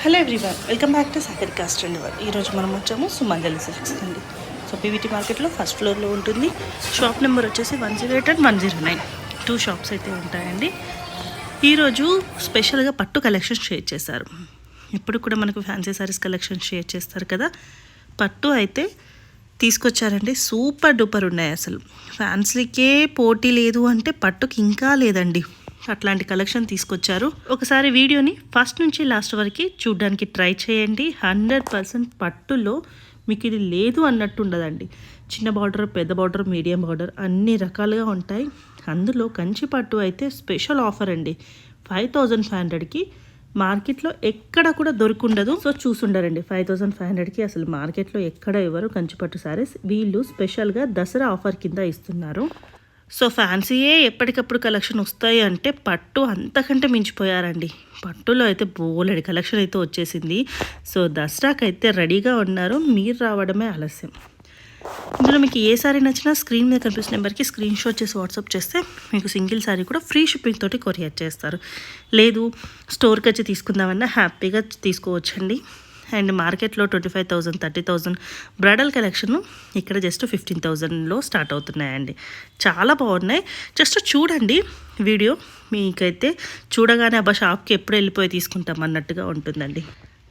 Hello everyone, welcome back to Sagarika style world. ఈరోజు మనం వచ్చాము సుమంజలి సిల్క్స్ అండి. సో పీవీటీ మార్కెట్లో ఫస్ట్ ఫ్లోర్లో ఉంటుంది. షాప్ నెంబర్ వచ్చేసి 108 అండ్ 109. 2 షాప్స్ అయితే ఉంటాయండి. ఈరోజు స్పెషల్గా పట్టు కలెక్షన్ షేర్ చేశారు. ఇప్పుడు కూడా మనకు ఫ్యాన్సీ సారీస్ కలెక్షన్ షేర్ చేస్తారు కదా, పట్టు అయితే తీసుకొచ్చారండి. సూపర్ డూపర్ ఉన్నాయి. అసలు ఫ్యాన్సీకే పోటీ లేదు అంటే పట్టుకి ఇంకా లేదండి. అట్లాంటి కలెక్షన్ తీసుకొచ్చారు. ఒకసారి వీడియోని ఫస్ట్ నుంచి లాస్ట్ వరకు చూడడానికి ట్రై చేయండి. 100% పట్టులో మీకు ఇది లేదు అన్నట్టు ఉండదండి. చిన్న బార్డర్, పెద్ద బార్డర్, మీడియం బార్డర్ అన్ని రకాలుగా ఉంటాయి. అందులో కంచి పట్టు అయితే స్పెషల్ ఆఫర్ అండి. 5500కి మార్కెట్లో ఎక్కడ కూడా దొరుకుండదు. సో చూసుండరండి, 5500కి అసలు మార్కెట్లో ఎక్కడ ఎవరు కంచిపట్టు శారీస్. వీళ్ళు స్పెషల్గా దసరా ఆఫర్ కింద ఇస్తున్నారు. సో ఫ్యాన్సీయే ఎప్పటికప్పుడు కలెక్షన్ వస్తాయి అంటే పట్టు అంతకంటే మించిపోయారండి. పట్టులో అయితే బోలెడి కలెక్షన్ అయితే వచ్చేసింది. సో దసరాకి అయితే రెడీగా ఉన్నారు. మీరు రావడమే ఆలస్యం. ఇందులో మీకు ఏ సారీ నచ్చినా స్క్రీన్ మీద కనిపిస్తున్న నెంబర్కి స్క్రీన్ షాట్ చేసి వాట్సాప్ చేస్తే మీకు సింగిల్ సారీ కూడా ఫ్రీ షిప్పింగ్ తోటి కొరియర్ చేస్తారు. లేదు స్టోర్కి వచ్చి తీసుకుందామన్నా హ్యాపీగా తీసుకోవచ్చండి. అండ్ మార్కెట్లో 25,000, 30,000 బ్రైడల్ కలెక్షన్ ఇక్కడ జస్ట్ 15,000లో స్టార్ట్ అవుతున్నాయండి. చాలా బాగున్నాయి. జస్ట్ చూడండి వీడియో, మీకైతే చూడగానే అబ్బా షాప్కి ఎప్పుడు వెళ్ళిపోయి తీసుకుంటాం అన్నట్టుగా ఉంటుందండి.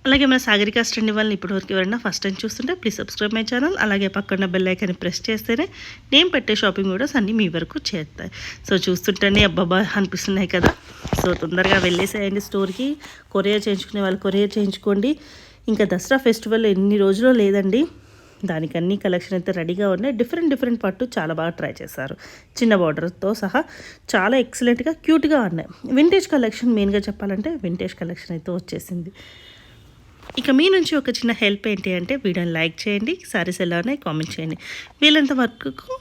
అలాగే మన సాగరికా స్టైల్ వాళ్ళని ఇప్పటివరకు ఎవరైనా ఫస్ట్ టైం చూస్తుంటే ప్లీజ్ సబ్స్క్రైబ్ మై ఛానల్. అలాగే పక్కన బెల్ ఐకాన్ని ప్రెస్ చేస్తేనే నేను పెట్టే షాపింగ్ వీడియోస్ అన్నీ మీ వరకు చేస్తాయి. సో చూస్తుంటేనే అబ్బాబా అనిపిస్తున్నాయి కదా. సో తొందరగా వెళ్ళేసేయండి స్టోర్కి. కొరియర్ చేయించుకునే వాళ్ళు కొరియర్ చేయించుకోండి. ఇంకా దసరా ఫెస్టివల్ ఎన్ని రోజుల్లో లేదండి. దానికి అన్ని కలెక్షన్ అయితే రెడీగా ఉన్నాయి. డిఫరెంట్ పట్టు చాలా బాగా ట్రై చేశారు. చిన్న బార్డర్తో సహా చాలా ఎక్సలెంట్గా క్యూట్గా ఉన్నాయి. వింటేజ్ కలెక్షన్ మెయిన్గా చెప్పాలంటే వింటేజ్ కలెక్షన్ అయితే వచ్చేసింది. ఇక మీ నుంచి ఒక చిన్న హెల్ప్ ఏంటి అంటే వీడియోని లైక్ చేయండి, సారీస్ ఎలా ఉన్నాయి కామెంట్ చేయండి, వీళ్ళంత వరకు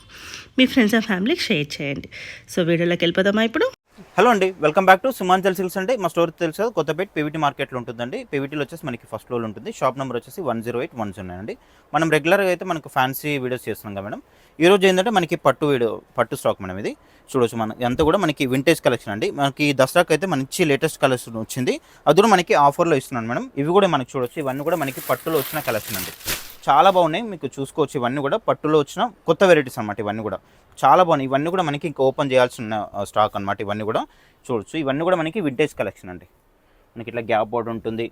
మీ ఫ్రెండ్స్ అండ్ ఫ్యామిలీకి షేర్ చేయండి. సో వీడియోలోకి వెళ్ళిపోదామా ఇప్పుడు. హలో అండి, welcome back to Sumanjali silks అండి. మా స్టోర్ తెలుసు కదా, కొత్తపేట పీవీటీ మార్కెట్లో ఉంటుందండి. పీవీటీలో వచ్చేసి మనకి ఫస్ట్ ఫ్లోర్ ఉంటుంది. షాప్ నెంబర్ వచ్చేసి 108, 109 అండి. మనం రెగ్యులర్గా అయితే మనకు ఫ్యాన్సీ వీడియోస్ చేస్తున్నాం కదా మేడం. ఈరోజు ఏంటంటే మనకి పట్టు స్టాక్ మేడం. ఇది చూడొచ్చు, మన అంతా కూడా మనకి వింటేజ్ కలెక్షన్ అండి. మనకి దసరాకి అయితే మంచి లేటెస్ట్ కలెక్షన్ వచ్చింది. అది కూడా మనకి ఆఫర్లో ఇస్తున్నాను మేడం. ఇవి కూడా మనకి చూడొచ్చు, ఇవన్నీ కూడా మనకి పట్టులో వచ్చిన కలెక్షన్ అండి. చాలా బాగున్నాయి, మీకు చూసుకోవచ్చు. ఇవన్నీ కూడా పట్టులో వచ్చిన కొత్త వెరైటీస్ అనమాట. ఇవన్నీ కూడా చాలా బాగున్నాయి. ఇవన్నీ కూడా మనకి ఇంకా ఓపెన్ చేయాల్సిన స్టాక్ అనమాట. ఇవన్నీ కూడా చూడొచ్చు. ఇవన్నీ కూడా మనకి వింటేజ్ కలెక్షన్ అండి. మనకి ఇట్లా గ్యాప్ బార్డర్ ఉంటుంది,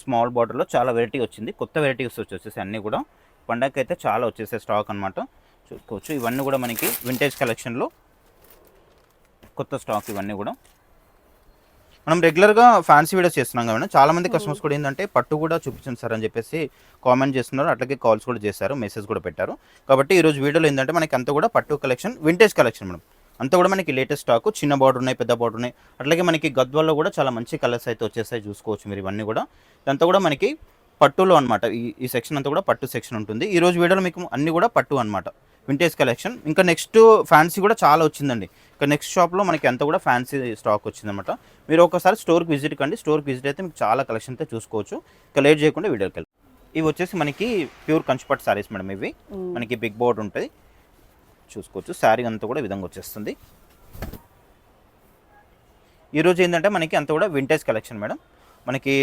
స్మాల్ బార్డర్లో చాలా వెరైటీ వచ్చింది. కొత్త వెరైటీస్ వచ్చేసి అన్నీ కూడా పండగకి అయితే చాలా వచ్చేసే స్టాక్ అనమాట. చూసుకోవచ్చు. ఇవన్నీ కూడా మనకి వింటేజ్ కలెక్షన్లో కొత్త స్టాక్. ఇవన్నీ కూడా మనం రెగ్యులర్గా ఫ్యాన్సీ వీడియోస్ చేస్తున్నాం కాబట్టి చాలామంది కస్టమర్స్ కూడా ఏంటంటే పట్టు కూడా చూపించండి సార్ అని చెప్పేసి కామెంట్ చేస్తున్నారు. అట్లాగే కాల్స్ కూడా చేశారు, మెసేజ్ కూడా పెట్టారు. కాబట్టి ఈరోజు వీడియోలో ఏంటంటే మనకి అంతా కూడా పట్టు కలెక్షన్, వింటేజ్ కలెక్షన్ మేడం. అంతా కూడా మనకి లేటెస్ట్ స్టాక్. చిన్న బార్డర్ ఉన్నాయి, పెద్ద బార్డర్ ఉన్నాయి. అట్లాగే మనకి గద్వాల్లో కూడా చాలా మంచి కలర్స్ అయితే వచ్చేస్తాయి. చూసుకోవచ్చు మీరు. ఇవన్నీ కూడా ఇదంతా కూడా మనకి పట్టులో అనమాట. ఈ సెక్షన్ అంతా కూడా పట్టు సెక్షన్ ఉంటుంది. ఈరోజు వీడియోలో మీకు అన్ని కూడా పట్టు అనమాట, వింటేజ్ కలెక్షన్. ఇంకా నెక్స్ట్ ఫ్యాన్సీ కూడా చాలా వచ్చిందండి. ఇంకా నెక్స్ట్ షాప్లో మనకి అంతా కూడా ఫ్యాన్సీ స్టాక్ వచ్చిందన్నమాట. మీరు ఒకసారి స్టోర్కి విజిట్ కండి. స్టోర్కి విజిట్ అయితే మీకు చాలా కలెక్షన్ అయితే చూసుకోవచ్చు. ఇంకా లేట్ చేయకుండా వీడియోకి వెళ్ళి. ఇవి వచ్చేసి మనకి ప్యూర్ కంచిపట్టు శారీస్ మేడం. ఇవి మనకి బిగ్ బోర్డ్ ఉంటుంది, చూసుకోవచ్చు. శారీ అంతా కూడా విధంగా వచ్చేస్తుంది. ఈరోజు ఏంటంటే మనకి అంతా కూడా వింటేజ్ కలెక్షన్ మేడం. మనకి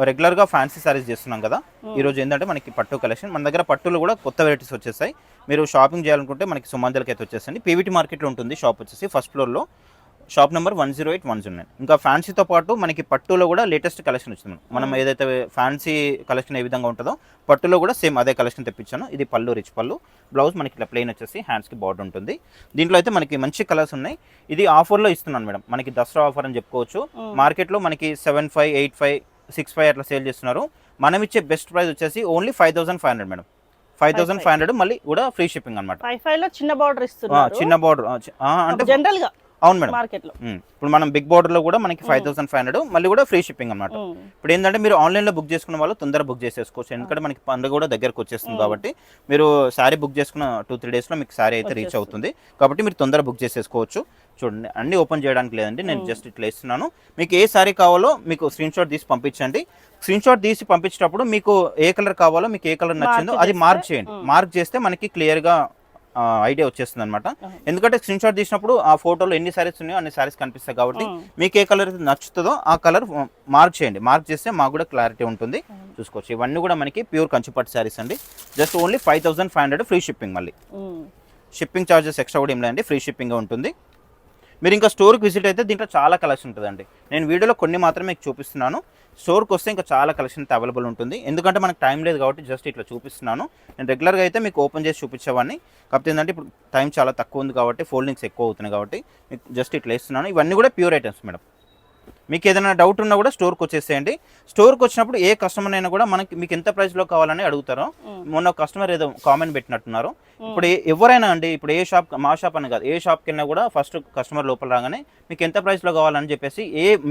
రెగ్యులర్గా ఫ్యాన్సీ శారీస్ చేస్తున్నాం కదా. ఈరోజు ఏంటంటే మనకి పట్టు కలెక్షన్. మన దగ్గర పట్టులో కూడా కొత్త వెరైటీస్ వచ్చేసాయి. మీరు షాపింగ్ చేయాలనుకుంటే మనకి సుమంజలికి అయితే వచ్చేసండి. పీవీటీ మార్కెట్లో ఉంటుంది షాప్ వచ్చేసి ఫస్ట్ ఫ్లోర్లో. Shop number 108, 109. ఇంకా ఫ్యాన్సీతో పాటు మనకి పట్టులో కూడా లేటెస్ట్ కలెక్షన్ వచ్చింది. మనం ఏదైతే ఫ్యాన్సీ కలెక్షన్ ఏ విధంగా ఉంటుందో పట్టులో కూడా సేమ్ అదే కలెక్షన్ తెప్పించాను. ఇది పళ్ళు, రిచ్ పళ్ళు. బ్లౌజ్ మనకి ఇట్లా ప్లెయిన్ వచ్చేసి హ్యాండ్స్కి బార్డర్ ఉంటుంది. దీంట్లో అయితే మనకి మంచి కలర్స్ ఉన్నాయి. ఇది ఆఫర్లో ఇస్తున్నాను మేడం. మనకి దసరా ఆఫర్ అని చెప్పుకోవచ్చు. మార్కెట్లో మనకి 7,500, 8,500, 6,500 అట్లా సేల్ చేస్తున్నారు. మనం ఇచ్చే బెస్ట్ ప్రైస్ వచ్చేసి ఓన్లీ 5,500 మేడం. 5,500 మళ్ళీ కూడా ఫ్రీ షిప్పింగ్ అనమాట. 5,500లో చిన్న బార్డర్ ఇస్తున్నారు. చిన్న బార్డర్ అంటే జనరల్ గా అవును మేడం. మార్కెట్లో ఇప్పుడు మనం బిగ్ బార్డర్లో కూడా మనకి 5,500 మళ్ళీ కూడా ఫ్రీ షిప్పింగ్ అనమాట. ఇప్పుడు ఏంటంటే మీరు ఆన్లైన్లో బుక్ చేసుకున్న వాళ్ళు తొందరగా బుక్ చేసేసుకోవచ్చు. ఎందుకంటే మనకి పండుగ కూడా దగ్గరకు వచ్చేస్తుంది కాబట్టి మీరు శారీ బుక్ చేసుకున్న 2-3 డేస్లో మీకు శారీ అయితే రీచ్ అవుతుంది. కాబట్టి మీరు తొందరగా బుక్ చేసేసుకోవచ్చు. చూడండి, అన్ని ఓపెన్ చేయడానికి లేదండి, నేను జస్ట్ ఇట్లా ఇస్తున్నాను. మీకు ఏ శారీ కావాలో మీకు స్క్రీన్ షాట్ తీసి పంపించండి. స్క్రీన్ షాట్ తీసి పంపించేటప్పుడు మీకు ఏ కలర్ కావాలో, మీకు ఏ కలర్ నచ్చిందో అది మార్క్ చేయండి. మార్క్ చేస్తే మనకి క్లియర్గా ఐడియా వచ్చేస్తుంది అనమాట. ఎందుకంటే స్క్రీన్ షాట్ తీసినప్పుడు ఆ ఫోటోలో ఎన్ని సారీస్ ఉన్నాయో అన్ని సారీస్ కనిపిస్తాయి కాబట్టి మీకు ఏ కలర్ నచ్చుతుందో ఆ కలర్ మార్క్ చేయండి. మార్క్ చేస్తే మాకు కూడా క్లారిటీ ఉంటుంది. చూసుకోవచ్చు ఇవన్నీ కూడా మనకి ప్యూర్ కంచిపట్టు సారీస్ అండి. Just only 5500 free shipping. మళ్ళీ షిప్పింగ్ ఛార్జెస్ ఎక్స్ట్రా కూడా ఏం లేదండి, ఫ్రీ షిప్పింగ్ ఉంటుంది. మీరు ఇంకా స్టోర్కి విజిట్ అయితే దీంట్లో చాలా కలెక్షన్ ఉంటుందండి. నేను వీడియోలో కొన్ని మాత్రమే మీకు చూపిస్తున్నాను. స్టోర్కి వస్తే ఇంకా చాలా కలెక్షన్ అయితే అవైలబుల్ ఉంటుంది. ఎందుకంటే మనకు టైం లేదు కాబట్టి జస్ట్ ఇట్లా చూపిస్తున్నాను. నేను రెగ్యులర్గా అయితే మీకు ఓపెన్ చేసి చూపించేవాడిని. కాకపోతే ఏంటంటే ఇప్పుడు టైం చాలా తక్కువ ఉంది కాబట్టి ఫోల్డింగ్స్ ఎక్కువ అవుతున్నాయి కాబట్టి మీకు జస్ట్ ఇట్లా ఇస్తున్నాను. ఇవన్నీ కూడా ప్యూర్ ఐటమ్స్ మేడం. మీకు ఏదైనా డౌట్ ఉన్నా కూడా స్టోర్కి వచ్చేసేయండి. స్టోర్కి వచ్చినప్పుడు ఏ కస్టమర్ అయినా కూడా మీకు ఎంత ప్రైస్లో కావాలని అడుగుతారో. మొన్న కస్టమర్ ఏదో కామెంట్ పెట్టినట్టున్నారు. ఇప్పుడు ఎవరైనా అండి, ఇప్పుడు ఏ షాప్, మా షాప్ అని కాదు, ఏ షాప్కి వెళ్ళినా కూడా ఫస్ట్ కస్టమర్ లోపల రాగానే మీకు ఎంత ప్రైస్లో కావాలని చెప్పేసి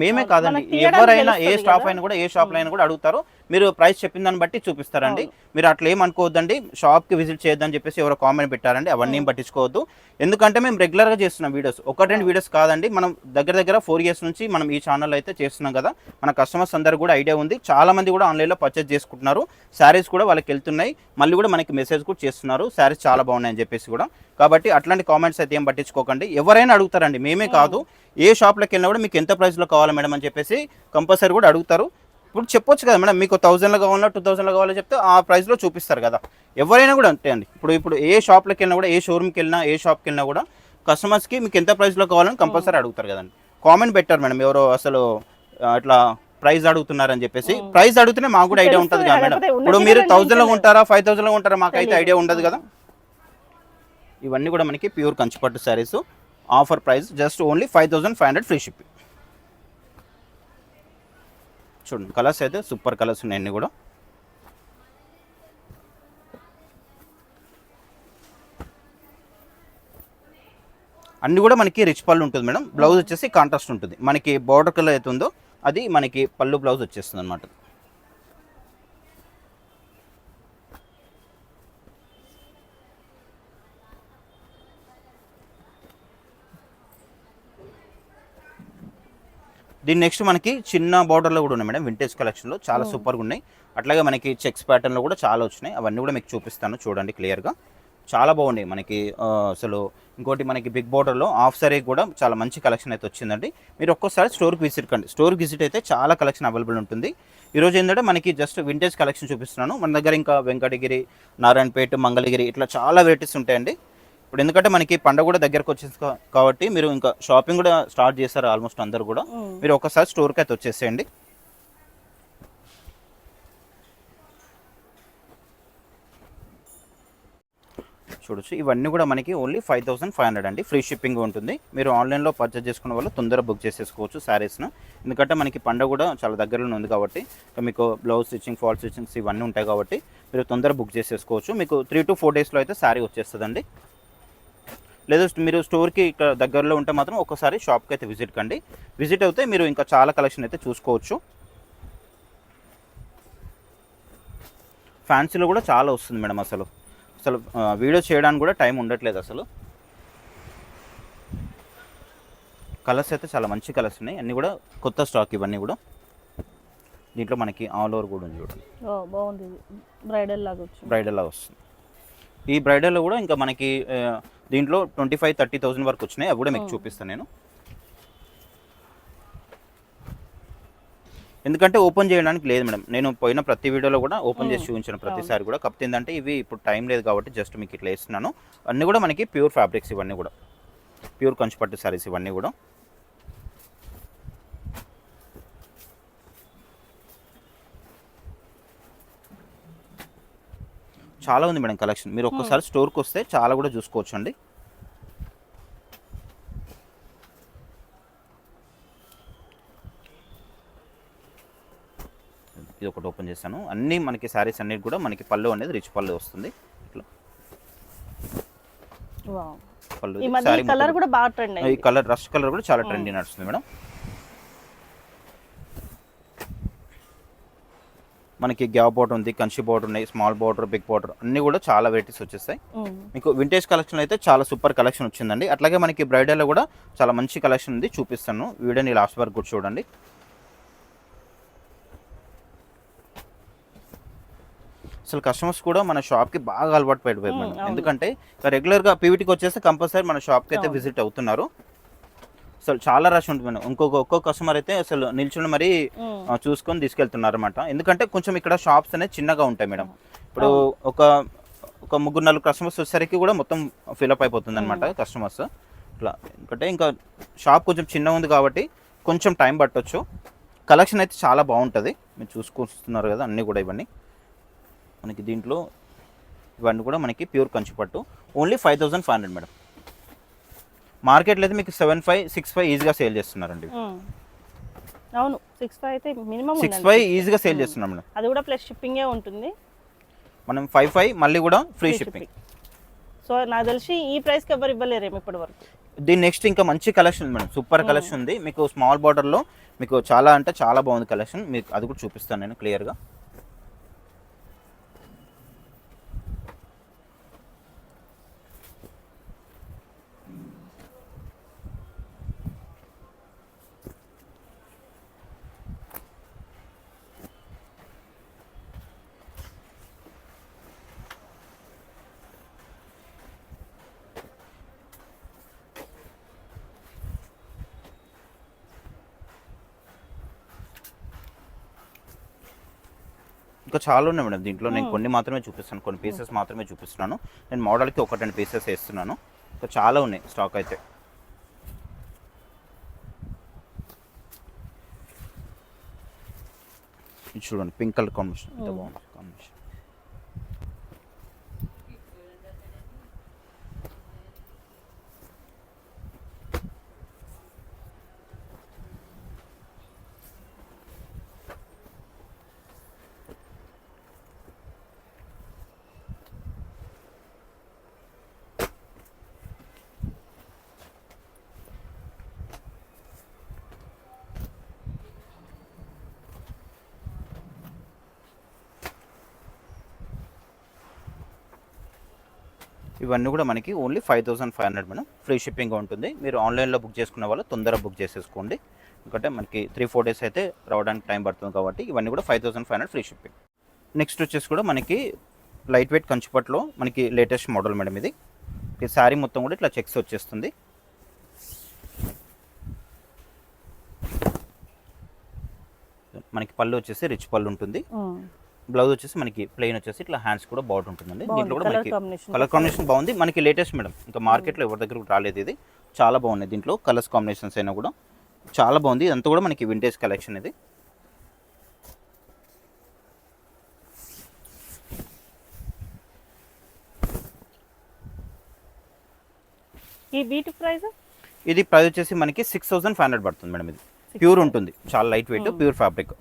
మేమే కాదండి, ఎవరైనా ఏ స్టాఫ్ అయినా కూడా ఏ షాప్లో అయినా కూడా అడుగుతారు. మీరు ప్రైస్ చెప్పిన దాన్ని బట్టి చూపిస్తారండి. మీరు అట్లా ఏమనుకోవద్దండి, షాప్కి విజిట్ చేయొద్దని చెప్పేసి ఎవరో కామెంట్ పెట్టారండి. అవన్నీ ఏం పట్టించుకోవద్దు. ఎందుకంటే మేము రెగ్యులర్గా చేస్తున్నాం వీడియోస్, 1-2 వీడియోస్ కాదండి. మనం దగ్గర 4 years నుంచి మనం ఈ ఛానల్ అయితే చేస్తున్నాం కదా. మన కస్టమర్స్ అందరూ కూడా ఐడియా ఉంది. చాలా మంది కూడా ఆన్లైన్లో పర్చేస్ చేసుకుంటున్నారు. శారీస్ కూడా వాళ్ళకి వెళ్తున్నాయి. మళ్ళీ కూడా మనకి మెసేజ్ కూడా చేస్తున్నారు, శారీస్ చాలా బాగున్నాయని చెప్పేసి కూడా. కాబట్టి అట్లాంటి కామెంట్స్ అయితే ఏం పట్టించుకోకండి. ఎవరైనా అడుగుతారండి, మేమే కాదు. ఏ షాప్లోకి వెళ్ళినా కూడా మీకు ఎంత ప్రైస్లో కావాలి మేడం అని చెప్పేసి కంపల్సరీ కూడా అడుగుతారు. ఇప్పుడు చెప్పొచ్చు కదా మేడం, మీకు 1000లో కావాలన్నా 2000లో కావాలో చెప్తే ఆ ప్రైస్లో చూపిస్తారు కదా. ఎవరైనా కూడా అంతే అండి. ఇప్పుడు ఏ షాప్లోకి వెళ్ళినా కూడా, ఏ షోరూమ్కి వెళ్ళినా, ఏ షాప్కి వెళ్ళినా కూడా కస్టమర్స్కి మీకు ఎంత ప్రైస్లో కావాలని కంపల్సరీ అడుగుతారు కదండి. కామెంట్ పెట్టారు మేడం ఎవరో అసలు అట్లా ప్రైస్ అడుగుతున్నారని చెప్పేసి. ప్రైస్ అడిగితేనే మాకు కూడా ఐడియా ఉంటుంది కదా మేడం. ఇప్పుడు మీరు 1000లో ఉంటారా 5000లో ఉంటారా మాకైతే ఐడియా ఉండదు కదా. ఇవన్నీ కూడా మనకి pure Kanchipattu sarees. Offer price just only 5500 free shipping. చూడండి కలర్స్ అయితే సూపర్ కలర్స్ ఉన్నాయి అన్నీ కూడా. అన్నీ కూడా మనకి రిచ్ పళ్ళు ఉంటుంది మేడం. బ్లౌజ్ వచ్చేసి కాంట్రాస్ట్ ఉంటుంది. మనకి బార్డర్ కలర్ అయితే ఉందో అది మనకి పళ్ళు బ్లౌజ్ వచ్చేస్తుంది అనమాట. దీని నెక్స్ట్ మనకి చిన్న బార్డర్లో కూడా ఉన్నాయి మేడం. వింటేజ్ కలెక్షన్లో చాలా సూపర్గా ఉన్నాయి. అట్లాగే మనకి చెక్స్ ప్యాటర్న్లో కూడా చాలా వచ్చినాయి. అవన్నీ కూడా మీకు చూపిస్తాను చూడండి క్లియర్గా. చాలా బాగున్నాయి మనకి అసలు. ఇంకోటి మనకి బిగ్ బార్డర్లో హాఫ్ సారీ కూడా చాలా మంచి కలెక్షన్ అయితే వచ్చిందండి. మీరు ఒక్కోసారి స్టోర్కి విజిట్ కండి. స్టోర్కి విజిట్ అయితే చాలా కలెక్షన్ అవైలబుల్ ఉంటుంది. ఈరోజు ఏంటంటే మనకి జస్ట్ వింటేజ్ కలెక్షన్ చూపిస్తున్నాను. మన దగ్గర ఇంకా వెంకటగిరి, నారాయణపేట, మంగళగిరి ఇట్లా చాలా వెరైటీస్ ఉంటాయండి. ఇప్పుడు ఎందుకంటే మనకి పండుగ కూడా దగ్గరకు వచ్చేసి కాబట్టి మీరు ఇంకా షాపింగ్ కూడా స్టార్ట్ చేశారు ఆల్మోస్ట్ అందరూ కూడా. మీరు ఒకసారి స్టోర్కి అయితే వచ్చేసేయండి. చూడొచ్చు ఇవన్నీ కూడా మనకి ఓన్లీ 5500 అండి. ఫ్రీ షిప్పింగ్ ఉంటుంది. మీరు ఆన్లైన్లో పర్చేస్ చేసుకున్న వాళ్ళు తొందరగా బుక్ చేసేసుకోవచ్చు శారీస్ను. ఎందుకంటే మనకి పండుగ కూడా చాలా దగ్గరలో ఉంది కాబట్టి మీకు బ్లౌజ్ స్టిచ్చింగ్, ఫాల్ స్టిచ్చింగ్స్ ఇవన్నీ ఉంటాయి కాబట్టి మీరు తొందరగా బుక్ చేసేసుకోవచ్చు. మీకు 3 to 4 daysలో అయితే శారీ వచ్చేస్తుందండి. లేదా మీరు స్టోర్కి ఇక్కడ దగ్గరలో ఉంటే మాత్రం ఒకసారి షాప్కి అయితే విజిట్ కండి. విజిట్ అయితే మీరు ఇంకా చాలా కలెక్షన్ అయితే చూసుకోవచ్చు. ఫ్యాన్సీలో కూడా చాలా వస్తుంది మేడం. అసలు వీడియో చేయడానికి కూడా టైం ఉండట్లేదు అసలు. కలర్స్ అయితే చాలా మంచి కలర్స్ ఉన్నాయి. అన్నీ కూడా కొత్త స్టాక్ ఇవన్నీ కూడా. దీంట్లో మనకి ఆల్ ఓవర్ కూడా ఉంది చూడండి. బాగుంది. బ్రైడల్ లాగా వస్తుంది. ఈ బ్రైడల్లో కూడా ఇంకా మనకి దీంట్లో 25,000-30,000 వరకు వచ్చినాయి. అవి కూడా మీకు చూపిస్తాను నేను. ఎందుకంటే ఓపెన్ చేయడానికి లేదు మేడం. నేను పోయిన ప్రతి వీడియోలో కూడా ఓపెన్ చేసి చూపించాను ప్రతిసారి కూడా. కాకపోతే ఏంటంటే ఇవి ఇప్పుడు టైం లేదు కాబట్టి జస్ట్ మీకు ఇట్లా వేస్తున్నాను. అన్నీ కూడా మనకి ప్యూర్ ఫ్యాబ్రిక్స్, ఇవన్నీ కూడా ప్యూర్ కంచిపట్టు సారీస్ ఇవన్నీ కూడా. చాలా ఉంది మేడం కలెక్షన్. మీరు ఒక్కసారి స్టోర్కి వస్తే చాలా కూడా చూసుకోవచ్చు అండి. ఇది ఒకటి ఓపెన్ చేశాను. అన్నీ మనకి శారీస్ అన్నిటి కూడా మనకి పళ్ళు అనేది రిచ్ పళ్ళు వస్తుంది. ఇట్లా పళ్ళు కలర్ కూడా బాగా ట్రెండ్ అయ్యింది. ఈ కలర్ రష్ కలర్ కూడా చాలా ట్రెండీ నడుస్తుంది మేడం. మనకి గ్యాప్ బార్డర్ ఉంది, కంచి బార్డర్ ఉన్నాయి, స్మాల్ బార్డర్, బిగ్ బార్డర్ అన్నీ కూడా చాలా వెరైటీస్ వచ్చేస్తాయి. మీకు వింటేజ్ కలెక్షన్ అయితే చాలా సూపర్ కలెక్షన్ వచ్చిందండి. అట్లాగే మనకి బ్రైడల్లో కూడా చాలా మంచి కలెక్షన్ ఉంది. చూపిస్తాను వీడియోని లాస్ట్ వరకు కూడా చూడండి. అసలు కస్టమర్స్ కూడా మన షాప్కి బాగా అలవాటు పడిపోయారు మేడం. ఎందుకంటే రెగ్యులర్గా పీవీటీకి వచ్చేస్తే కంపల్సరీ మన షాప్కి అయితే విజిట్ అవుతున్నారు. అసలు చాలా రష్ ఉంటుంది మేడం. ఒక్కొక్క కస్టమర్ అయితే అసలు నిల్చుని మరీ చూసుకొని తీసుకెళ్తున్నారు అనమాట. ఎందుకంటే కొంచెం ఇక్కడ షాప్స్ అనేది చిన్నగా ఉంటాయి మేడం. ఇప్పుడు ఒక 3-4 కస్టమర్స్ వచ్చేసరికి కూడా మొత్తం ఫిల్అప్ అయిపోతుంది అనమాట కస్టమర్స్. ఇట్లా ఎందుకంటే ఇంకా షాప్ కొంచెం చిన్నగా ఉంది కాబట్టి కొంచెం టైం పట్టొచ్చు. కలెక్షన్ అయితే చాలా బాగుంటుంది, మీరు చూసుకొస్తున్నారు కదా అన్నీ కూడా. ఇవన్నీ మనకి దీంట్లో ఇవన్నీ కూడా మనకి ప్యూర్ కంచిపట్టు, ఓన్లీ 5500 మేడం. మార్కెట్లో అయితే మీకు 7500, 6500 ఈజీగా సేల్ చేస్తున్నారండి. అవును, 6500 అయితే మినిమం 6500 ఈజీగా సేల్ చేస్తున్నాం మేడం. అది కూడా ప్లస్ షిప్పింగే ఉంటుంది. మనం 5500 మళ్ళీ కూడా ఫ్రీ షిప్పింగ్. సో నాకు తెలిసి ఈ ప్రైస్కి ఎవరు ఇవ్వలేరేమో ఇప్పటి వరకు. దీని నెక్స్ట్ ఇంకా మంచి కలెక్షన్ ఉంది మేడం, సూపర్ కలెక్షన్ ఉంది మీకు. స్మాల్ బార్డర్లో మీకు చాలా అంటే చాలా బాగుంది కలెక్షన్, మీకు అది కూడా చూపిస్తాను నేను క్లియర్గా. ఇంకా చాలా ఉన్నాయి మేడం దీంట్లో. నేను కొన్ని మాత్రమే చూపిస్తాను, కొన్ని పీసెస్ మాత్రమే చూపిస్తున్నాను. నేను మోడల్కి 1-2 పీసెస్ వేస్తున్నాను. ఇంకా చాలా ఉన్నాయి స్టాక్ అయితే. ఇది చూడండి, పింక్ కలర్ కాంబినేషన్ ఎంత బాగుంది కాంబినేషన్. ఇవన్నీ కూడా మనకి ఓన్లీ 5500 మేడం. ఫ్రీ షిప్పింగ్ ఉంటుంది. మీరు ఆన్లైన్లో బుక్ చేసుకునే వాళ్ళు తొందరగా బుక్ చేసేసుకోండి, ఎందుకంటే మనకి 3-4 డేస్ అయితే రావడానికి టైం పడుతుంది కాబట్టి. ఇవన్నీ కూడా 5500 ఫ్రీ షిప్పింగ్. నెక్స్ట్ వచ్చేసి కూడా మనకి లైట్ వెయిట్ కంచిపట్లో మనకి లేటెస్ట్ మోడల్ మేడం ఇది. శారీ మొత్తం కూడా ఇట్లా చెక్స్ వచ్చేస్తుంది. మనకి పళ్ళు వచ్చేసి రిచ్ పళ్ళు ఉంటుంది. బ్లౌజ్ వచ్చేసి మనకి ప్లెయిన్ వచ్చేసి ఇట్లా హ్యాండ్స్ కూడా బార్డర్ ఉంటుందండి. దీంట్లో కూడా మనకి కలర్ కాంబినేషన్ బాగుంది, మనకి లేటెస్ట్ మేడం. ఇంకా మార్కెట్లో ఎవరి దగ్గర రాలేదు ఇది. చాలా బాగున్నాయి దీంట్లో కలర్స్ కాంబినేషన్స్ అయినా కూడా చాలా బాగుంది. ఇదంతా కూడా మనకి వింటేజ్ కలెక్షన్ ఇది. ఈ వీటి ప్రైస్ ఇది ప్రైస్ వచ్చేసి మనకి 6500 పడుతుంది మేడం. ఇది ప్యూర్ ఉంటుంది, చాలా లైట్ వెయిట్ ప్యూర్ ఫ్యాబ్రిక్.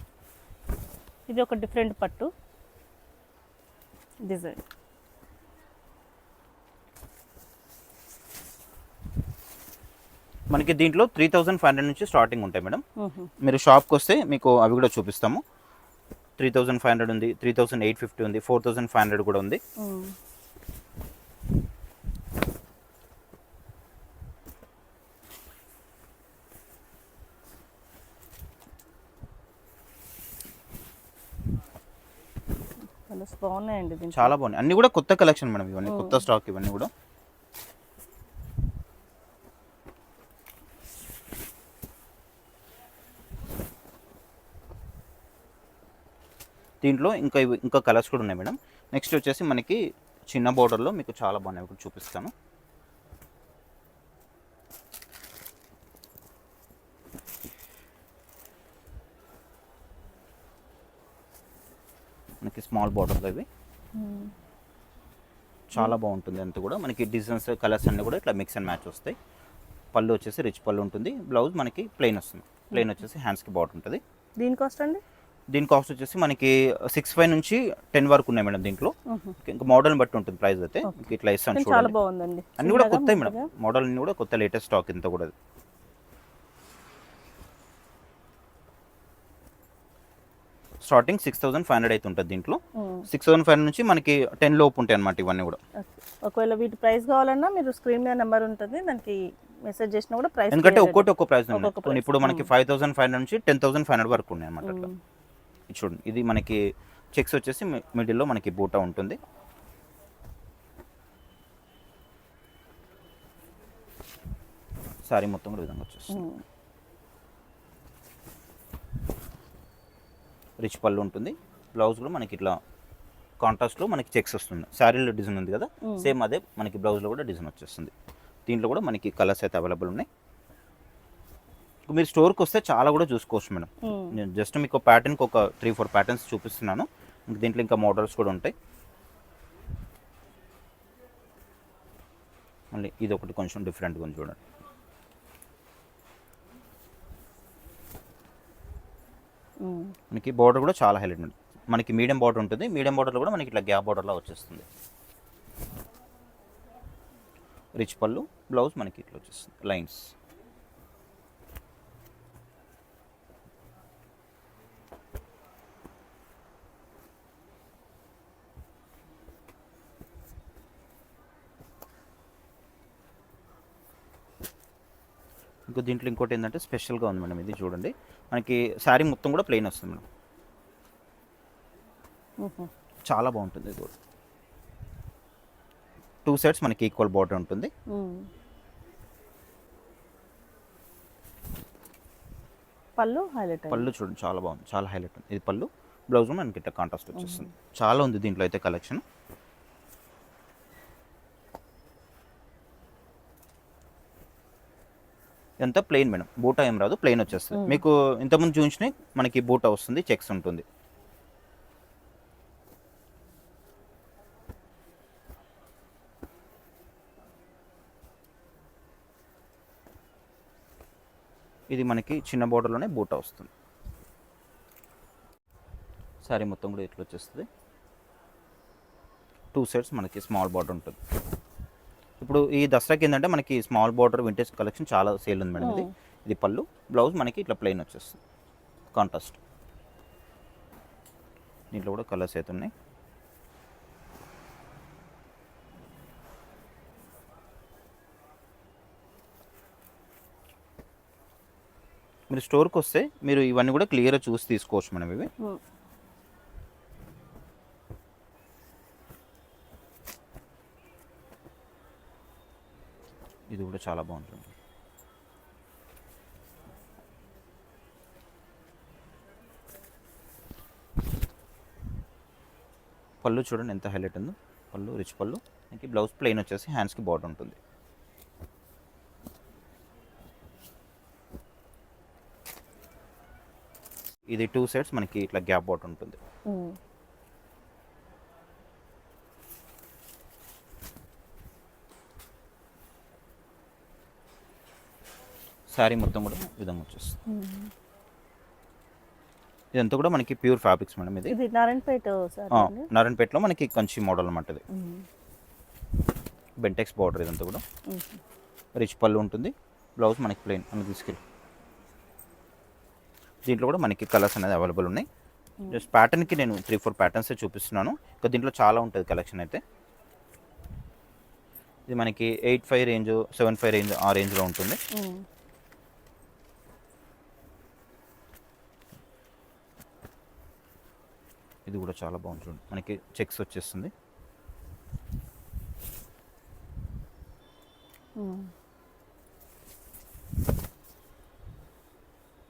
ఇది ఒక డిఫరెంట్ పట్టు డిజైన్. మనకి దీంట్లో 3500 నుంచి స్టార్టింగ్ ఉంటాయి మేడం. మీరు షాప్కి వస్తే మీకు అవి కూడా చూపిస్తాము. 3500 ఉంది, 3850 ఉంది, 4500 కూడా ఉంది. బాగున్నాయండి, చాలా బాగున్నాయి. అన్ని కూడా కొత్త కలెక్షన్ మేడం, ఇవన్నీ కొత్త స్టాక్. ఇవన్నీ కూడా దీంట్లో ఇంకా కలర్స్ కూడా ఉన్నాయి మేడం. నెక్స్ట్ వచ్చేసి మనకి చిన్న బోర్డర్లో మీకు చాలా బాగున్నాయి, ఇప్పుడు చూపిస్తాను. మనకి స్మాల్ బార్డర్లో ఇవి చాలా బాగుంటుంది. అంతా కూడా మనకి డిజైన్స్ కలర్స్ అన్నీ కూడా ఇట్లా మిక్స్ అండ్ మ్యాచ్ వస్తాయి. పళ్ళు వచ్చేసి రిచ్ పళ్ళు ఉంటుంది, బ్లౌజ్ మనకి ప్లెయిన్ వస్తుంది. ప్లెయిన్ వచ్చేసి హ్యాండ్స్కి బార్డర్ ఉంటుంది. దీని కాస్ట్ అండి? దీని కాస్ట్ వచ్చేసి మనకి 6500 నుంచి 10 వరకు ఉన్నాయి మేడం. దీంట్లో ఇంకా మోడల్ని బట్టి ఉంటుంది ప్రైస్ అయితే. ఇట్లా ఇస్తాను చాలా బాగుందండి. అన్ని కూడా కొత్త మేడం, మోడల్ అన్ని కూడా కొత్త లేటెస్ట్ స్టాక్ ఇంత కూడా. స్టార్టింగ్ 6500 అయితే ఉంటుంది దీంట్లో. 6500 నుంచి మనకి 10 లోపు ఉంటాయి అన్నమాట ఇవన్నీ కూడా. ఒకవేళ వీటి ప్రైస్ కావాలన్నా మీరు స్క్రీన్ మీద నెంబర్ ఉంటుంది, దానికి మెసేజ్ చేసినా కూడా ప్రైస్, ఎందుకంటే ఒక్కొక్క ప్రైస్ ఉంది. ఇప్పుడు మనకి 5500 నుంచి 10500 వరకు ఉన్నాయి అన్నమాట. అట్లా చూడండి ఇది మనకి చెక్స్ వచ్చేసి మిడిల్లో మనకి బూటా ఉంటుంది. సారీ మొత్తం కూడా విధంగా వచ్చేస్తుంది. రిచ్ పళ్ళు ఉంటుంది. బ్లౌజ్ కూడా మనకి ఇట్లా కాంట్రాస్ట్లో మనకి చెక్స్ వస్తుంది. శారీలో డిజైన్ ఉంది కదా, సేమ్ అదే మనకి బ్లౌజ్లో కూడా డిజైన్ వచ్చేస్తుంది. దీంట్లో కూడా మనకి కలర్స్ అయితే అవైలబుల్ ఉన్నాయి. మీరు స్టోర్కి వస్తే చాలా కూడా చూసుకోవచ్చు మేడం. నేను జస్ట్ మీకు ప్యాటర్న్కి ఒక 3-4 ప్యాటర్న్స్ చూపిస్తున్నాను. దీంట్లో ఇంకా మోడల్స్ కూడా ఉంటాయి. మళ్ళీ ఇది ఒకటి కొంచెం డిఫరెంట్గా ఉంది చూడండి. మనకి బార్డర్ కూడా చాలా హైలైట్ ఉంది. మనకి మీడియం బార్డర్ ఉంటుంది. మీడియం బార్డర్లో కూడా మనకి ఇట్లా గ్యాప్ బార్డర్లా వచ్చేస్తుంది. రిచ్ పళ్ళు, బ్లౌజ్ మనకి ఇట్లా వచ్చేస్తుంది లైన్స్. ఇంకో దీంట్లో ఇంకోటి ఏంటంటే స్పెషల్గా ఉంది మేడం. ఇది చూడండి, మనకి శారీ మొత్తం కూడా ప్లెయిన్ వస్తుంది మేడం. చాలా బాగుంటుంది. ఇది కూడా 2 సైడ్స్ మనకి ఈక్వల్ బార్డర్ ఉంటుంది. పళ్ళు హైలైట్, పళ్ళు చూడండి చాలా బాగుంది, చాలా హైలైట్ ఉంది. ఇది పళ్ళు, బ్లౌజ్ మనకి ఇట్లా కాంట్రాస్ట్ వచ్చేస్తుంది. చాలా ఉంది దీంట్లో అయితే కలెక్షన్. ఎంత ప్లెయిన్ మేడం, బూటా ఏం రాదు, ప్లెయిన్ వచ్చేస్తుంది. మీకు ఇంతకుముందు చూపించినాయి మనకి బూటా వస్తుంది, చెక్స్ ఉంటుంది. ఇది మనకి చిన్న బోర్డర్లోనే బూటా వస్తుంది. సారీ మొత్తం కూడా ఇట్లా వచ్చేస్తుంది. 2 సైడ్స్ మనకి స్మాల్ బార్డర్ ఉంటుంది. ఇప్పుడు ఈ దసరాకి ఏంటంటే మనకి స్మాల్ బార్డర్ వింటేజ్ కలెక్షన్ చాలా సేల్ ఉంది మేడం. ఇది పళ్ళు, బ్లౌజ్ మనకి ఇట్లా ప్లెయిన్ వచ్చేస్తుంది కాంట్రాస్ట్. దీంట్లో కూడా కలర్స్ అయితే ఉన్నాయి. మీరు స్టోర్కి వస్తే మీరు ఇవన్నీ కూడా క్లియర్గా చూసి తీసుకోవచ్చు మేడం. ఇవి ఇది కూడా చాలా బాగుంటుంది. పళ్ళు చూడండి ఎంత హైలైట్ ఉందో. పళ్ళు రిచ్ పళ్ళు, మనకి బ్లౌజ్ ప్లెయిన్ వచ్చేసి హ్యాండ్స్కి బార్డర్ ఉంటుంది. ఇది 2 సైడ్స్ మనకి ఇట్లా గ్యాప్ బార్డర్ ఉంటుంది. శారీ మొత్తం కూడా విధంగా వచ్చేస్తుంది. ఇదంతా కూడా మనకి ప్యూర్ ఫ్యాబ్రిక్స్ మేడం. ఇది నారాయణపేటలో మనకి కంచి మోడల్ అన్నమాట. ఇది బెంటెక్స్ బార్డర్. ఇదంతా కూడా రిచ్ పళ్ళు ఉంటుంది, బ్లౌజ్ మనకి ప్లెయిన్ అని తీసుకెళ్ళి. దీంట్లో కూడా మనకి కలర్స్ అనేది అవైలబుల్ ఉన్నాయి. జస్ట్ ప్యాటర్న్కి నేను 3-4 ప్యాటర్న్స్ చూపిస్తున్నాను. ఇంకా దీంట్లో చాలా ఉంటుంది కలెక్షన్ అయితే. ఇది మనకి 8.5 రేంజ్, 7.5 రేంజ్, ఆ రేంజ్లో ఉంటుంది. ఇది కూడా చాలా బాగుంది చూడండి, మనకి చెక్స్ వచ్చేస్తుంది.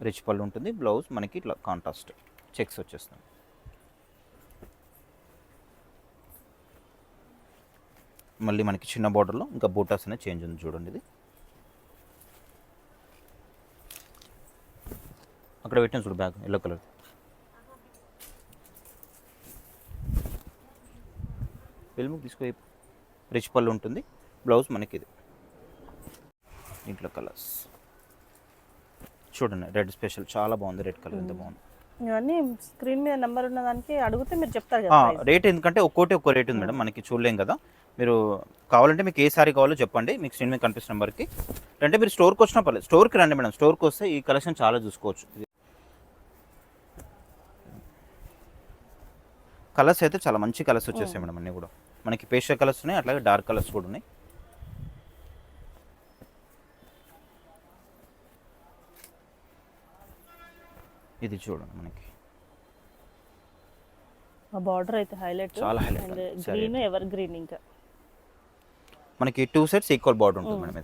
రిచ్ పళ్ళు ఉంటుంది, బ్లౌజ్ మనకి ఇట్లా కాంట్రాస్ట్ చెక్స్ వచ్చేస్తుంది. మళ్ళీ మనకి చిన్న బార్డర్లో ఇంకా బూటాస్ అనేది చేంజ్ ఉంది చూడండి. ఇది అక్కడ పెట్టిన చూడు బ్యాగ్ ఎల్లో కలర్. వెల్ముక్ తీసుకో. రిచ్ పళ్ళు ఉంటుంది, బ్లౌజ్ మనకి ఇది. దీంట్లో కలర్స్ చూడండి, రెడ్ స్పెషల్ చాలా బాగుంది. రెడ్ కలర్ ఎంత బాగుంది. ఇవన్నీ స్క్రీన్ మీద నెంబర్ ఉన్న దానికి అడిగితే మీరు చెప్తారు కదా రేట్. ఎందుకంటే ఒక్కో రేట్ ఉంది మేడం, మనకి చూడలేం కదా. మీరు కావాలంటే మీకు ఏ సారీ కావాలో చెప్పండి, మీకు స్క్రీన్ మీద కనిపిస్తున్న నెంబర్కి. అంటే మీరు స్టోర్కి వచ్చినా పర్లేదు, స్టోర్కి రండి మేడం. స్టోర్కి వస్తే ఈ కలెక్షన్ చాలా చూసుకోవచ్చు. కలర్స్ అయితే చాలా మంచి కలర్స్ వచ్చేసాయి మేడం. అన్నీ కూడా మనకి పేస్టల్ కలర్స్ ఉన్నాయి, అట్లాగే డార్క్ కలర్స్ కూడా ఉన్నాయి. ఇది చూడండి, మనకి ఆ బార్డర్ అయితే హైలైట్, చాలా highlight అండ్ ఉంది. గ్రీన్ ఎవర్ గ్రీన్ ఇంకా మనకి 2 సైడ్స్ ఈక్వల్ బార్డర్ ఉంటుంది మేడం.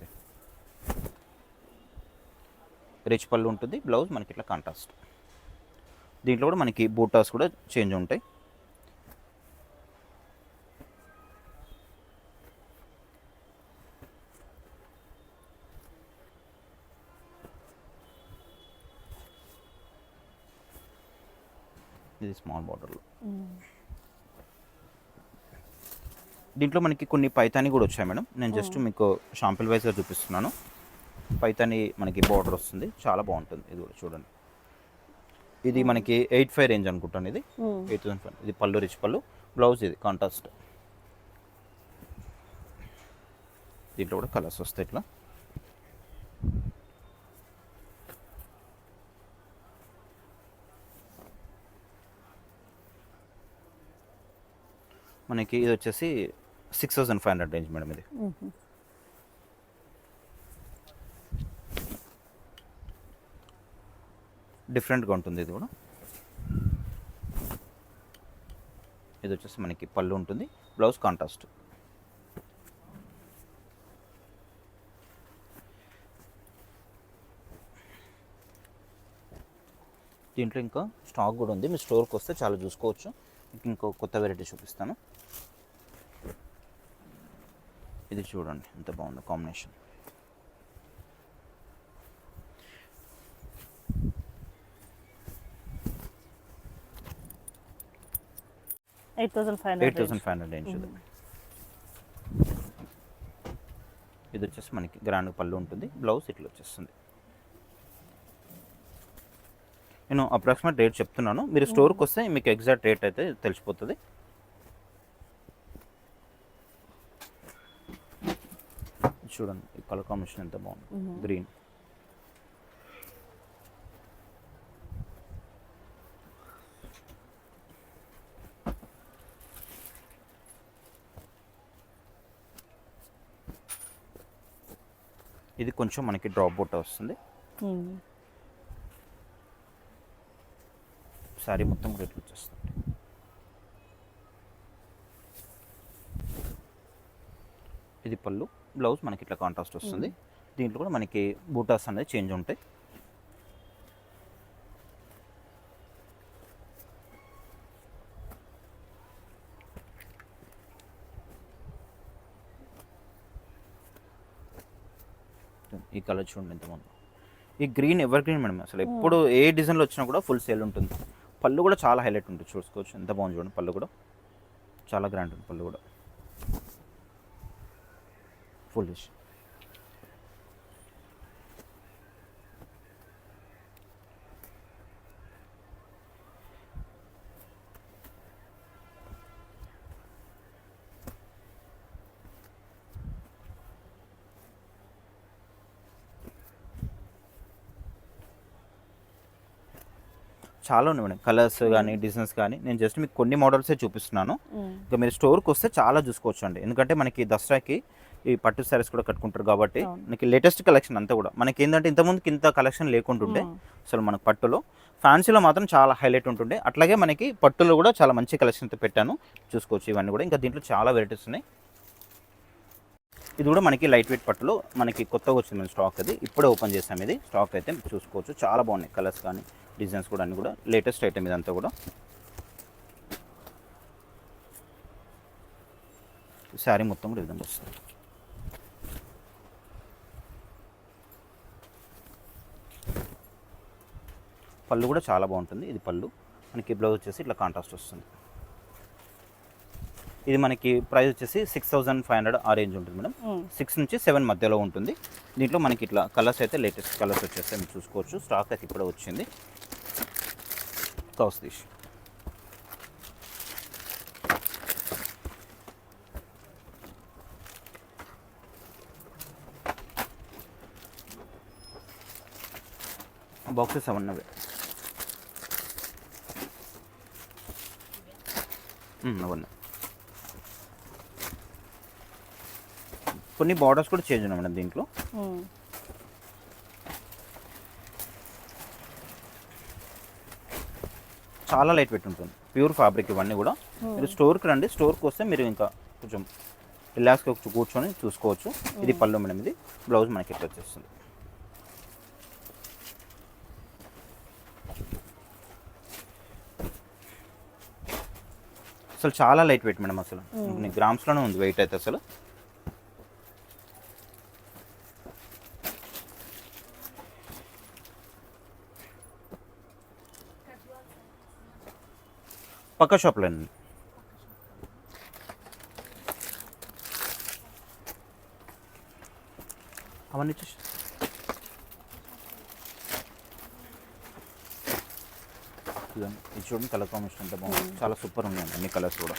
ఇది రిచ్ పళ్ళు ఉంటుంది, బ్లౌజ్ మనకి ఇట్లా కాంట్రాస్ట్. దీంట్లో కూడా మనకి బూటాస్ కూడా చేంజ్ ఉంటాయి. ఇది స్మాల్ బార్డర్లో. దీంట్లో మనకి కొన్ని పైతాని కూడా వచ్చాయి మేడం. నేను జస్ట్ మీకు షాంపిల్ వైజ్గా చూపిస్తున్నాను. పైతాని మనకి బార్డర్ వస్తుంది, చాలా బాగుంటుంది. ఇది కూడా చూడండి. ఇది మనకి 85 రేంజ్ అనుకుంటాను. ఇది 8005. ఇది పళ్ళు రిచ్ పళ్ళు, బ్లౌజ్ ఇది కాంట్రాస్ట్. దీంట్లో కూడా కలర్స్ వస్తాయి ఇట్లా. మనకి ఇది వచ్చేసి 6500 రేంజ్ మేడం. ఇది డిఫరెంట్గా ఉంటుంది. ఇది కూడా ఇది వచ్చేసి మనకి పళ్ళు ఉంటుంది, బ్లౌజ్ కాంట్రాస్ట్. దీంట్లో ఇంకా స్టాక్ కూడా ఉంది, మీ స్టోర్కి వస్తే చాలా చూసుకోవచ్చు. ఇంకో కొత్త వెరైటీ చూపిస్తాను. ఇది చూడండి ఎంత బాగుందో కాంబినేషన్. $8,500 రేంజ్. ఇది వచ్చేసి మనకి గ్రాండ్ పళ్ళు ఉంటుంది, బ్లౌజ్ ఇట్లా వచ్చేస్తుంది. నేను అప్రాక్సిమేట్ రేట్ చెప్తున్నాను, మీరు స్టోర్కి వస్తే మీకు ఎగ్జాక్ట్ రేట్ అయితే తెలిసిపోతుంది. చూడండి ఈ కలర్ కాంబినేషన్ ఎంత బాగుంది, గ్రీన్. ఇది కొంచెం మనకి డ్రాప్ బొట్ట వస్తుంది. సారీ మొత్తం రేట్లు వచ్చేస్తుంది. ఇది పళ్ళు, బ్లౌజ్ మనకి ఇట్లా కాంట్రాస్ట్ వస్తుంది. దీంట్లో కూడా మనకి బూటాస్ అనేది చేంజ్ ఉంటాయి. ఈ కలర్ చూడండి ఎంత బాగుంది. ఈ గ్రీన్ ఎవర్ గ్రీన్ మేడం. అసలు ఎప్పుడు ఏ డిజైన్లో వచ్చినా కూడా ఫుల్ సేల్ ఉంటుంది. పళ్ళు కూడా చాలా హైలైట్ ఉంటుంది, చూసుకోవచ్చు ఎంత బాగుంది చూడండి. పళ్ళు కూడా చాలా గ్రాండ్ ఉంది, పళ్ళు కూడా ఫుల్లిష్. చాలా ఉన్నాయి మేడం, కలర్స్ కానీ డిజైన్స్ కానీ. నేను జస్ట్ మీకు కొన్ని మోడల్సే చూపిస్తున్నాను. ఇంకా మీరు స్టోర్కి వస్తే చాలా చూసుకోవచ్చు అండి. ఎందుకంటే మనకి దసరాకి ఈ పట్టు శారీస్ కూడా కట్టుకుంటారు కాబట్టి మనకి లేటెస్ట్ కలెక్షన్ అంతా కూడా మనకి ఏంటంటే ఇంతకుముందుకి ఇంత కలెక్షన్ లేకుంటుండే. అసలు మనకు పట్టులో ఫ్యాన్సీలో మాత్రం చాలా హైలైట్ ఉంటుండే. అట్లాగే మనకి పట్టులో కూడా చాలా మంచి కలెక్షన్తో పెట్టాను, చూసుకోవచ్చు ఇవన్నీ కూడా. ఇంకా దీంట్లో చాలా వెరైటీస్ ఉన్నాయి. ఇది కూడా మనకి లైట్ వెయిట్ పట్టులో మనకి కొత్తగా వచ్చింది స్టాక్. అది ఇప్పుడే ఓపెన్ చేసాం. ఇది స్టాక్ అయితే చూసుకోవచ్చు, చాలా బాగున్నాయి కలర్స్ కానీ డిజైన్స్ కూడా అన్నీ కూడా లేటెస్ట్ ఐటమ్ ఇదంతా కూడా. శారీ మొత్తం కూడా ఈ విధంగా వస్తుంది. పళ్ళు కూడా చాలా బాగుంటుంది. ఇది పళ్ళు మనకి, బ్లౌజ్ వచ్చేసి ఇట్లా కాంట్రాస్ట్ వస్తుంది. ఇది మనకి ప్రైస్ వచ్చేసి 6500 ఆ రేంజ్ ఉంటుంది మేడం. 6 నుంచి 7 మధ్యలో ఉంటుంది. దీంట్లో మనకి ఇట్లా కలర్స్ అయితే లేటెస్ట్ కలర్స్ వచ్చేస్తాయి, మీరు చూసుకోవచ్చు. స్టాక్ అయితే ఇప్పుడే వచ్చింది. కౌస్ తీసి బాక్సెస్ అవన్నవే. అవన్నీ కొన్ని బార్డర్స్ కూడా చేంజ్ ఉన్నాయి మేడం దీంట్లో. చాలా లైట్ వెయిట్ ఉంటుంది, ప్యూర్ ఫ్యాబ్రిక్ ఇవన్నీ కూడా. మీరు స్టోర్కి రండి, స్టోర్కి వస్తే మీరు ఇంకా కొంచెం రిలాక్స్గా కూర్చొని చూసుకోవచ్చు. ఇది పళ్ళు మేడం, ఇది బ్లౌజ్ మనకి ఇట్లా వచ్చేస్తుంది. అసలు చాలా లైట్ వెయిట్ మేడం, అసలు గ్రామ్స్లోనే ఉంది వెయిట్ అయితే అసలు. పక్క షాప్లో అండి. అవన్నీ చూసి ఇది చూడండి, కలర్ కాంబినేషన్ అంతా బాగుంది, చాలా సూపర్ ఉన్నాయండి అన్ని కలర్స్ కూడా.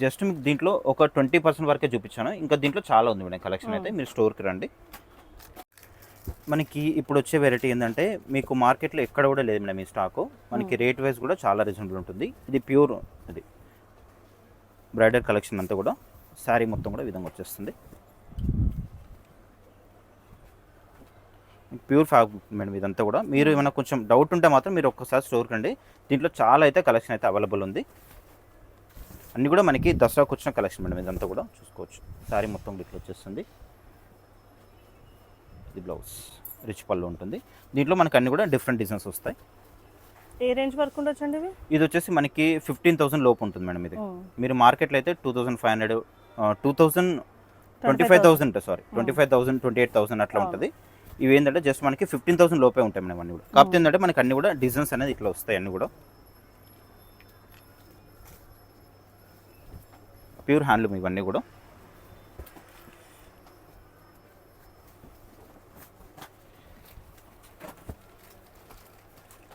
జస్ట్ మీకు దీంట్లో ఒక 20% వరకే చూపించాను, ఇంకా దీంట్లో చాలా ఉంది మేడం కలెక్షన్ అయితే. మీరు స్టోర్కి రండి. మనకి ఇప్పుడు వచ్చే వెరైటీ ఏంటంటే మీకు మార్కెట్లో ఎక్కడ కూడా లేదు మేడం ఈ స్టాకు. మనకి రేట్ వైజ్ కూడా చాలా రీజనబుల్ ఉంటుంది. ఇది ప్యూర్, ఇది బ్రైడల్ కలెక్షన్ అంతా కూడా. శారీ మొత్తం కూడా ఈ విధంగా వచ్చేస్తుంది. ప్యూర్ ఫ్యాబ్రిక్ మేడం ఇదంతా కూడా. మీరు ఏమైనా కొంచెం డౌట్ ఉంటే మాత్రం మీరు ఒక్కసారి స్టోర్కి రండి. దీంట్లో చాలా అయితే కలెక్షన్ అయితే అవైలబుల్ ఉంది. అన్నీ కూడా మనకి దసరాకు వచ్చిన కలెక్షన్ మేడం ఇదంతా కూడా చూసుకోవచ్చు. శారీ మొత్తం ఇట్లా వచ్చేస్తుంది. ఇది బ్లౌజ్, రిచ్ పళ్ళు ఉంటుంది. దీంట్లో మనకి అన్ని కూడా డిఫరెంట్ డిజైన్స్ వస్తాయి. ఏ రేంజ్ వరకు ఉండొచ్చు అండి ఇవి? ఇది వచ్చేసి మనకి 15,000 లోపు ఉంటుంది మేడం ఇది. మీరు మార్కెట్లో అయితే 2,500, 2,000, 25,000 సారీ 25,000, 28,000 అట్లా ఉంటుంది. ఇవి ఏంటంటే జస్ట్ మనకి 15,000 లోపే ఉంటాయి మేడం అన్నీ కూడా. కాకపోతే ఏంటంటే మనకి అన్ని కూడా డిజైన్స్ అనేది ఇట్లా వస్తాయి అన్నీ కూడా. ప్యూర్ హ్యాండ్లూమ్ ఇవన్నీ కూడా.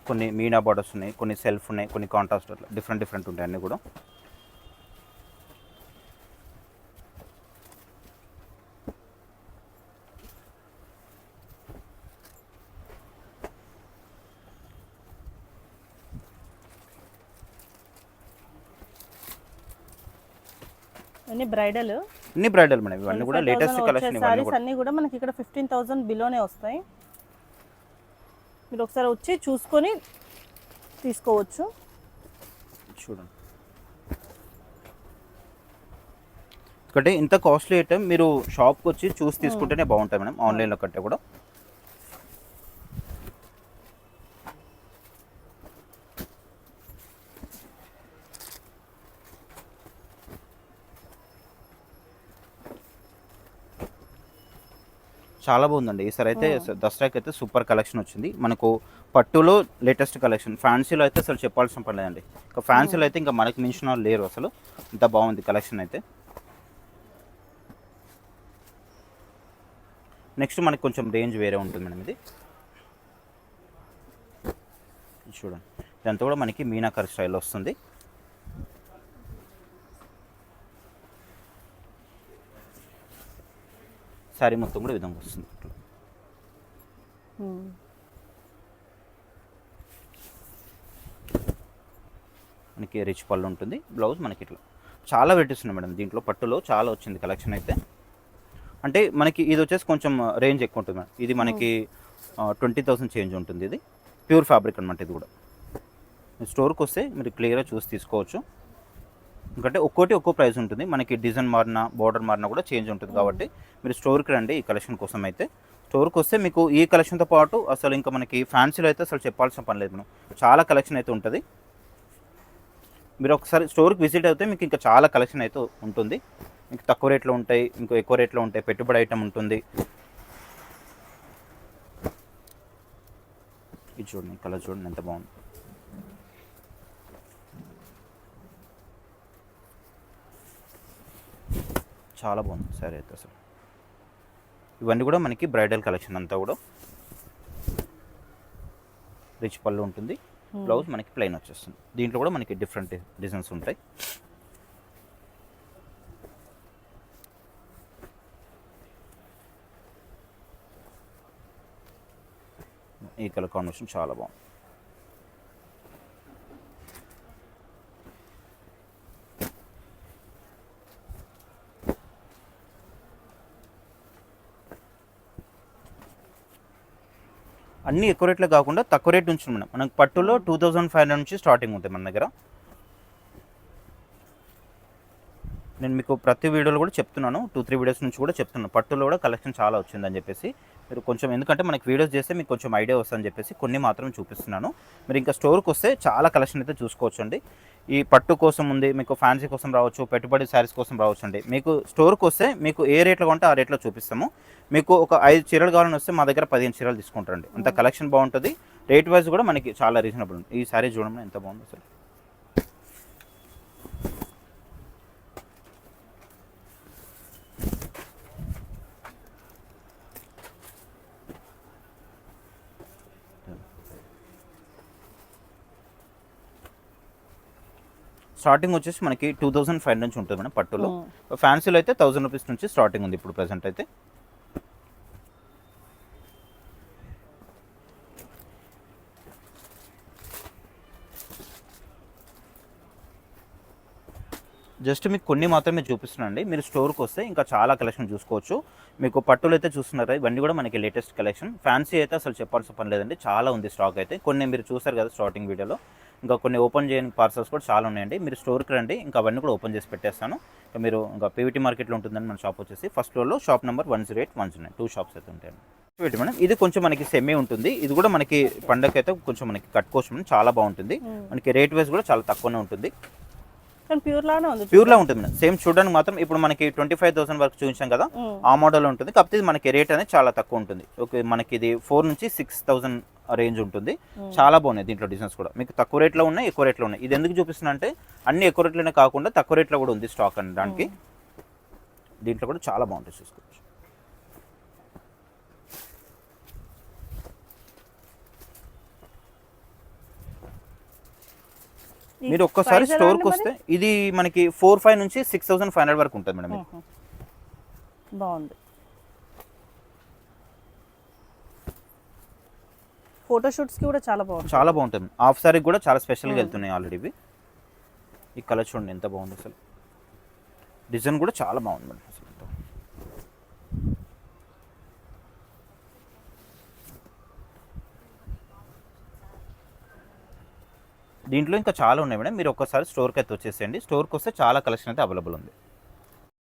కొన్ని మీనా బార్డర్స్ ఉన్నాయి, కొన్ని సెల్ఫ్ ఉన్నాయి, కొన్ని కాంట్రాస్ట్, అట్లా డిఫరెంట్ ఉంటాయి అన్నీ కూడా. అన్ని బ్రైడల్ మేడం ఇవన్నీ కూడా లేటెస్ట్ కలెక్షన్. ఇవన్నీ కూడా అన్ని కూడా మనకి ఇక్కడ 15,000 బిలోనే వస్తాయి. మీరు ఒకసారి వచ్చి చూసుకొని తీసుకోవచ్చు. చూడండి, ఎందుకంటే ఇంత కాస్ట్లీ ఐటమ్ మీరు షాప్కి వచ్చి చూసి తీసుకుంటేనే బాగుంటాయి మేడం, ఆన్లైన్లో కంటే కూడా. చాలా బాగుందండి ఈసారి అయితే. దసరాకి అయితే సూపర్ కలెక్షన్ వచ్చింది మనకు. పట్టులో లేటెస్ట్ కలెక్షన్, ఫ్యాన్సీలో అయితే అసలు చెప్పాల్సిన పని లేదండి. ఇంకా ఫ్యాన్సీలో అయితే ఇంకా మనకి మించిన వాళ్ళు లేరు అసలు, ఇంత బాగుంది కలెక్షన్ అయితే. నెక్స్ట్ మనకి కొంచెం రేంజ్ వేరే ఉంటుంది మేడం. ఇది చూడండి, ఇదంతా కూడా మనకి మీనాకరి స్టైల్లో వస్తుంది. శారీ మొత్తం కూడా విధంగా వస్తుంది. మనకి రిచ్ పళ్ళు ఉంటుంది, బ్లౌజ్ మనకి ఇట్లా చాలా వెరైటీస్ ఉన్నాయి మేడం. దీంట్లో పట్టులో చాలా వచ్చింది కలెక్షన్ అయితే. అంటే మనకి ఇది వచ్చేసి కొంచెం రేంజ్ ఎక్కువ ఉంటుంది మేడం. ఇది మనకి 20,000 చేంజ్ ఉంటుంది. ఇది ప్యూర్ ఫ్యాబ్రిక్ అనమాట. ఇది కూడా స్టోర్కి వస్తే మీరు క్లియర్గా చూసి తీసుకోవచ్చు. ఎందుకంటే ఒక్కో ప్రైస్ ఉంటుంది. మనకి డిజైన్ మారినా, బార్డర్ మారినా కూడా చేంజ్ ఉంటుంది. కాబట్టి మీరు స్టోర్కి రండి ఈ కలెక్షన్ కోసం అయితే. స్టోర్కి వస్తే మీకు ఈ కలెక్షన్తో పాటు అసలు ఇంకా మనకి ఫ్యాన్సీలో అయితే అసలు చెప్పాల్సిన పని లేదు మేడం. చాలా కలెక్షన్ అయితే ఉంటుంది. మీరు ఒకసారి స్టోర్కి విజిట్ అయితే మీకు ఇంకా చాలా కలెక్షన్ అయితే ఉంటుంది. మీకు తక్కువ రేట్లో ఉంటాయి, ఇంకో ఎక్కువ రేట్లో ఉంటాయి, పెట్టుబడి ఐటమ్ ఉంటుంది. ఇది చూడండి, కలర్ చూడండి ఎంత బాగుంది. చాలా బాగుంది సరే అయితే అసలు. ఇవన్నీ కూడా మనకి బ్రైడల్ కలెక్షన్ అంతా కూడా. రిచ్ పళ్ళు ఉంటుంది, బ్లౌజ్ మనకి ప్లెయిన్ వచ్చేస్తుంది. దీంట్లో కూడా మనకి డిఫరెంట్ డిజైన్స్ ఉంటాయి. ఈ కలర్ కాంబినేషన్ చాలా బాగుంది. అన్నీ ఎక్కువ రేట్లో కాకుండా తక్కువ రేట్ నుంచి మేడం. మనకు పట్టులో 2500 నుంచి స్టార్టింగ్ ఉంటుంది మన దగ్గర. నేను మీకు ప్రతి వీడియోలో కూడా చెప్తున్నాను, 2-3 వీడియోస్ నుంచి కూడా చెప్తున్నాను, పట్టులో కూడా కలెక్షన్ చాలా వచ్చిందని చెప్పేసి. మీరు కొంచెం ఎందుకంటే మనకి వీడియోస్ చేస్తే మీకు కొంచెం ఐడియా వస్తుందని చెప్పేసి కొన్ని మాత్రం చూపిస్తున్నాను. మీరు ఇంకా స్టోర్కి వస్తే చాలా కలెక్షన్ అయితే చూసుకోవచ్చు అండి. ఈ పట్టు కోసం ఉంది, మీకు ఫ్యాన్సీ కోసం రావచ్చు, పెట్టుబడి శారీస్ కోసం రావచ్చు అండి. మీకు స్టోర్కి వస్తే మీకు ఏ రేట్లో కొంటే ఆ రేట్లో చూపిస్తాము. మీకు ఒక 5 చీరలు కావాలని వస్తే మా దగ్గర 15 చీరలు తీసుకుంటారండి. అంత కలెక్షన్ బాగుంటుంది. రేట్ వైజ్ కూడా మనకి చాలా రీజనబుల్ ఉంది. ఈ శారీ చూడడం ఎంత బాగుంది అసలు. స్టార్టింగ్ వచ్చేసి మనకి 2500 నుంచి ఉంటుంది మేడం పట్టులో. ఫ్యాన్సీలో అయితే 1000 రూపీస్ నుంచి స్టార్టింగ్ ఉంది ఇప్పుడు ప్రెసెంట్ అయితే. జస్ట్ మీకు కొన్ని మాత్రమే చూపిస్తున్నానండి. మీరు స్టోర్కి వస్తే ఇంకా చాలా కలెక్షన్ చూసుకోవచ్చు. మీకు పట్టులు అయితే చూస్తున్నారు, ఇవన్నీ కూడా మనకి లేటెస్ట్ కలెక్షన్. ఫ్యాన్సీ అయితే అసలు చెప్పాల్సిన పని లేదండి, చాలా ఉంది స్టాక్ అయితే. కొన్ని మీరు చూసారు కదా స్టార్టింగ్ వీడియోలో, ఇంకా కొన్ని ఓపెన్ చేయని పార్సల్స్ కూడా చాలా ఉన్నాయండి. మీరు స్టోర్కి రండి, ఇంకా అవన్నీ కూడా ఓపెన్ చేసి పెట్టేస్తాను. ఇంకా మీరు ఇంకా పీవీటీ మార్కెట్లో ఉంటుందని మన షాప్ వచ్చేసి ఫస్ట్ ఫ్లోర్లో షాప్ నెంబర్ 108, 109 2 షాప్స్ అయితే ఉంటాయండి. మేడం ఇది కొంచెం మనకి సెమీ ఉంటుంది. ఇది కూడా మనకి పండగ అయితే కొంచెం మనకి కట్టుకోవచ్చు మేడం, చాలా బాగుంటుంది. మనకి రేట్ వైజ్ కూడా చాలా తక్కువనే ఉంటుంది. ప్యూర్లా ఉంటుంది మేడం. సేమ్ చూడడానికి మాత్రం ఇప్పుడు మనకి 25,000 వరకు చూపించాం కదా, ఆ మోడల్ ఉంటుంది. కాకపోతే మనకి రేట్ అనేది చాలా తక్కువ ఉంటుంది. ఓకే, మనకి ఇది 4 నుంచి 6,000 రేంజ్ ఉంటుంది. చాలా బాగున్నాయి దీంట్లో డిజైన్స్ కూడా. మీకు తక్కువ రేట్లో ఉన్నాయి, ఎక్కువ రేట్లో ఉన్నాయి. ఇది ఎందుకు చూపిస్తున్నా అంటే అన్ని ఎక్కువ రేట్లోనే కాకుండా తక్కువ రేట్లో కూడా ఉంది స్టాక్ అండి దానికి. దీంట్లో కూడా చాలా బాగుంటుంది, చూసుకోవచ్చు. మీరు ఒక్కసారి స్టోర్కి వస్తే ఇది మనకి 4,500 నుంచి 6,500 వరకు ఉంటుంది మేడం. బాగుంది. ఫోటోషూట్స్కి కూడా చాలా బాగుంది, చాలా బాగుంటుంది. హాఫ్ సారీకి కూడా చాలా స్పెషల్గా వెళ్తున్నాయి ఆల్రెడీ ఇవి. ఈ కలర్ చూడండి ఎంత బాగుంది అసలు. డిజైన్ కూడా చాలా బాగుంది మేడం అసలు. దీంట్లో ఇంకా చాలా ఉన్నాయి మేడం. మీరు ఒక్కసారి స్టోర్కి అయితే వచ్చేసేయండి. స్టోర్కి వస్తే చాలా కలెక్షన్ అయితే అవైలబుల్ ఉంది.